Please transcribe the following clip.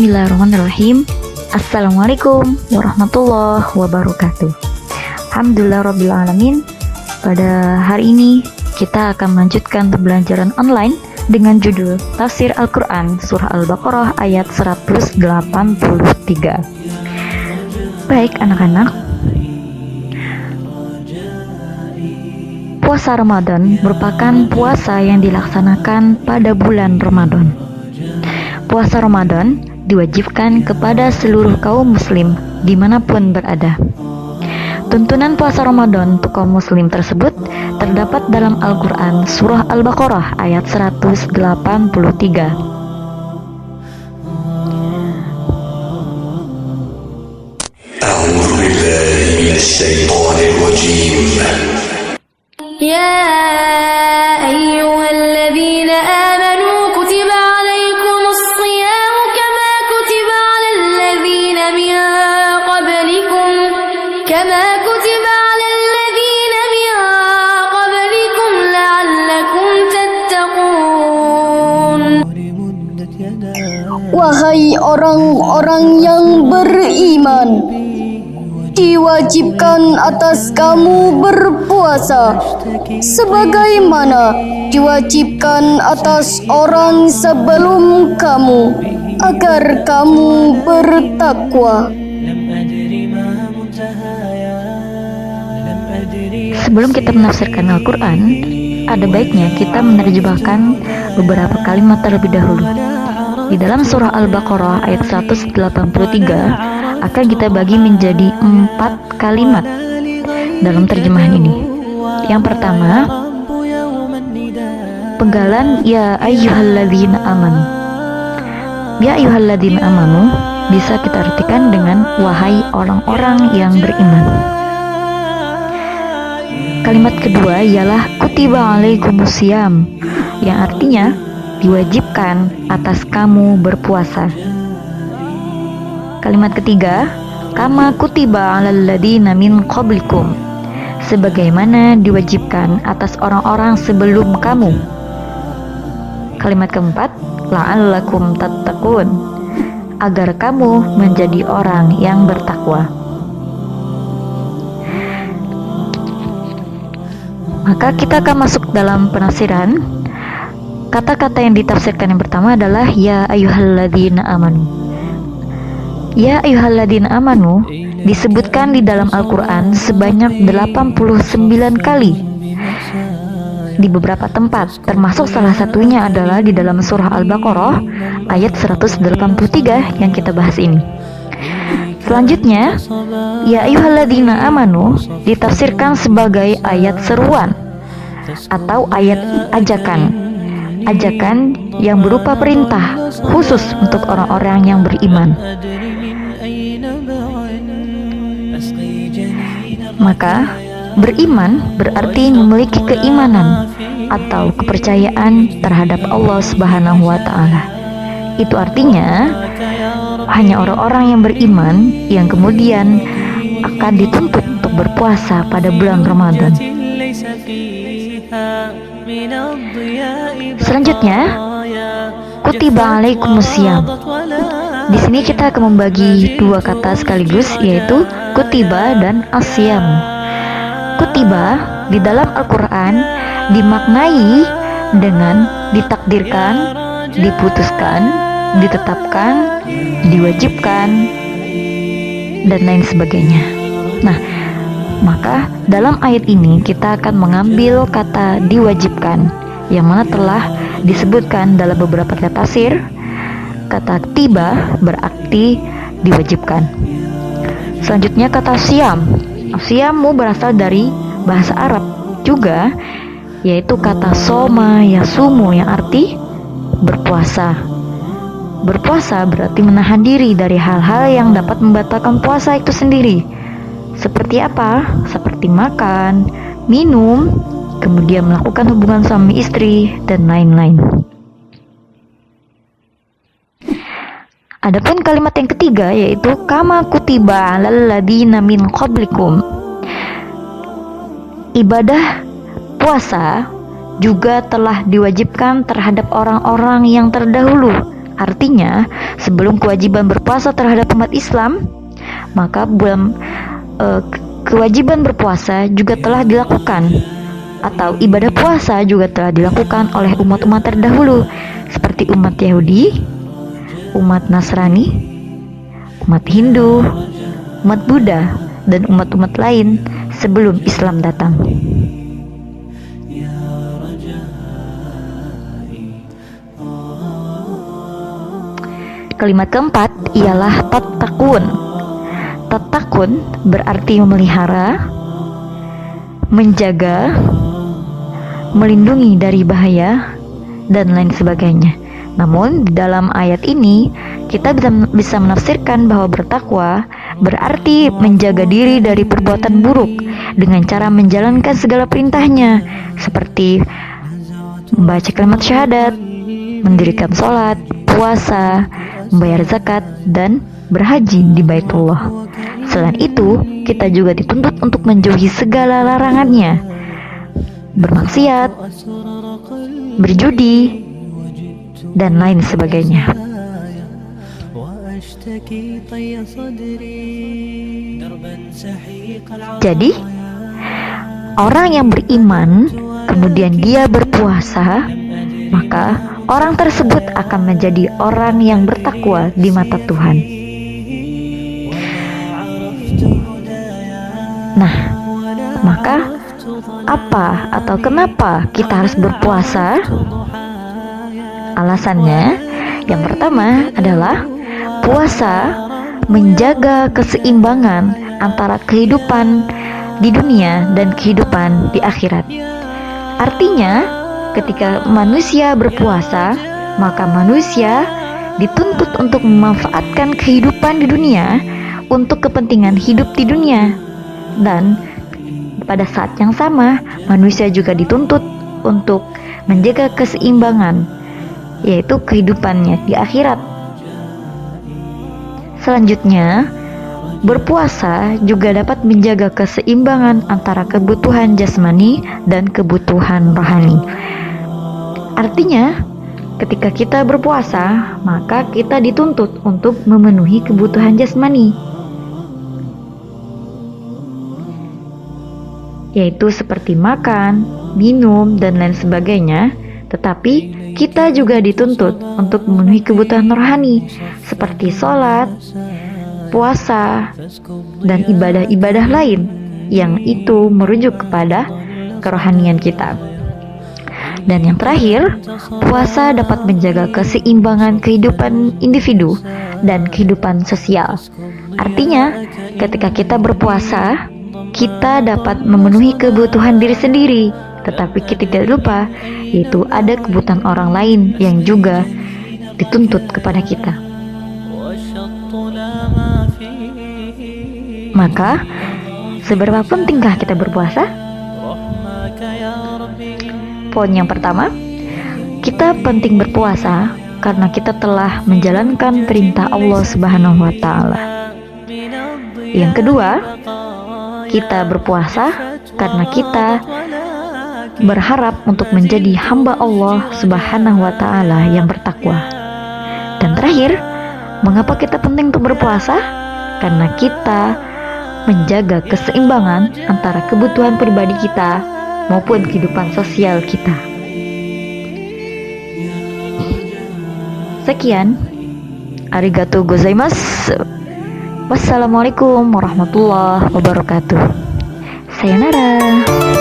Bismillahirrahmanirrahim. Assalamualaikum warahmatullahi wabarakatuh. Alhamdulillahirrabbilalamin. Pada hari ini kita akan melanjutkan pembelajaran online dengan judul Tafsir Al-Quran Surah Al-Baqarah ayat 183. Baik anak-anak, puasa Ramadan merupakan puasa yang dilaksanakan pada bulan Ramadan. Puasa Ramadan diwajibkan kepada seluruh kaum muslim dimanapun berada. Tuntunan puasa Ramadan untuk kaum muslim tersebut terdapat dalam Al-Quran Surah Al-Baqarah ayat 183. أعوذ بالله من الشيطان الرجيم يا أيها الذين آمنوا كتب عليكم الصيام كما كتب على الذين من قبلكم لعلكم تتقون. Wahai orang-orang yang beriman, diwajibkan atas kamu berpuasa sebagaimana diwajibkan atas orang sebelum kamu, agar kamu bertakwa. Sebelum kita menafsirkan Al-Quran, ada baiknya kita menerjemahkan beberapa kalimat terlebih dahulu. Di dalam surah Al-Baqarah ayat 183 akan kita bagi menjadi 4 kalimat dalam terjemahan ini. Yang pertama, penggalan ya ayyuhalladzina amanu. Ya ayyuhalladzina amanu bisa kita artikan dengan wahai orang-orang yang beriman. Kalimat kedua ialah kutiba alaikumusiyam, yang artinya diwajibkan atas kamu berpuasa. Kalimat ketiga, kama kutiba alal ladzina min qablikum, sebagaimana diwajibkan atas orang-orang sebelum kamu. Kalimat keempat, la'allakum tattaqun, agar kamu menjadi orang yang bertakwa. Maka kita akan masuk dalam penafsiran. Kata-kata yang ditafsirkan yang pertama adalah ya ayyuhalladzina amanu. Ya ayyuhalladzina amanu disebutkan di dalam Al-Quran sebanyak 89 kali di beberapa tempat, termasuk salah satunya adalah di dalam surah Al-Baqarah ayat 183 yang kita bahas ini. Selanjutnya, ya ayyuhalladzina amanu ditafsirkan sebagai ayat seruan atau ayat ajakan yang berupa perintah khusus untuk orang-orang yang beriman. Maka beriman berarti memiliki keimanan atau kepercayaan terhadap Allah Subhanahu wa Ta'ala. Itu artinya hanya orang-orang yang beriman yang kemudian akan dituntut untuk berpuasa pada bulan Ramadan. Selanjutnya, kutiba alaikumusiyam. Di sini kita akan membagi dua kata sekaligus, yaitu kutiba dan asyam. Kutiba di dalam Al-Quran dimaknai dengan ditakdirkan, diputuskan, ditetapkan, diwajibkan, dan lain sebagainya. Nah, maka dalam ayat ini kita akan mengambil kata diwajibkan, yang mana telah disebutkan dalam beberapa tafsir. Kata tiba berarti diwajibkan. Selanjutnya kata siam. Siamu berasal dari bahasa Arab juga, yaitu kata soma yasumu yang arti berpuasa. Berpuasa berarti menahan diri dari hal-hal yang dapat membatalkan puasa itu sendiri. Seperti apa? Seperti makan, minum, kemudian melakukan hubungan suami istri, dan lain-lain. Adapun kalimat yang ketiga yaitu kama kutiba alal ladzina min qablikum. Ibadah puasa juga telah diwajibkan terhadap orang-orang yang terdahulu Artinya, sebelum kewajiban berpuasa terhadap umat Islam, maka kewajiban berpuasa juga telah dilakukan, atau ibadah puasa juga telah dilakukan oleh umat-umat terdahulu, seperti umat Yahudi, umat Nasrani, umat Hindu, umat Buddha, dan umat-umat lain sebelum Islam datang. Kalimat keempat ialah tattaqun. Tattaqun berarti memelihara, menjaga, melindungi dari bahaya, dan lain sebagainya. Namun di dalam ayat ini kita bisa menafsirkan bahwa bertakwa berarti menjaga diri dari perbuatan buruk dengan cara menjalankan segala perintahnya, seperti membaca kalimat syahadat, mendirikan sholat, puasa, membayar zakat, dan berhaji di Baitullah. Selain itu, kita juga dituntut untuk menjauhi segala larangannya, bermaksiat, berjudi, dan lain sebagainya. Jadi, orang yang beriman kemudian dia berpuasa, maka orang tersebut akan menjadi orang yang bertakwa di mata Tuhan. Nah, maka apa atau kenapa kita harus berpuasa? Alasannya, yang pertama adalah puasa menjaga keseimbangan antara kehidupan di dunia dan kehidupan di akhirat. Artinya, ketika manusia berpuasa, maka manusia dituntut untuk memanfaatkan kehidupan di dunia untuk kepentingan hidup di dunia. Dan pada saat yang sama, manusia juga dituntut untuk menjaga keseimbangan, yaitu kehidupannya di akhirat. Selanjutnya, berpuasa juga dapat menjaga keseimbangan antara kebutuhan jasmani dan kebutuhan rohani. Artinya, ketika kita berpuasa, maka kita dituntut untuk memenuhi kebutuhan jasmani, yaitu seperti makan, minum, dan lain sebagainya. Tetapi kita juga dituntut untuk memenuhi kebutuhan rohani, seperti sholat, puasa, dan ibadah-ibadah lain yang itu merujuk kepada kerohanian kita. Dan yang terakhir, puasa dapat menjaga keseimbangan kehidupan individu dan kehidupan sosial. Artinya, ketika kita berpuasa, kita dapat memenuhi kebutuhan diri sendiri, tetapi kita tidak lupa, yaitu ada kebutuhan orang lain yang juga dituntut kepada kita. Maka, seberapa pentingkah kita berpuasa? Poin yang pertama, kita penting berpuasa karena kita telah menjalankan perintah Allah Subhanahu wa Ta'ala. Yang kedua, kita berpuasa karena kita berharap untuk menjadi hamba Allah Subhanahu wa Ta'ala yang bertakwa. Dan terakhir, mengapa kita penting untuk berpuasa? Karena kita menjaga keseimbangan antara kebutuhan pribadi kita maupun kehidupan sosial kita. Sekian, arigatou gozaimasu. Wassalamualaikum warahmatullahi wabarakatuh. Sayonara.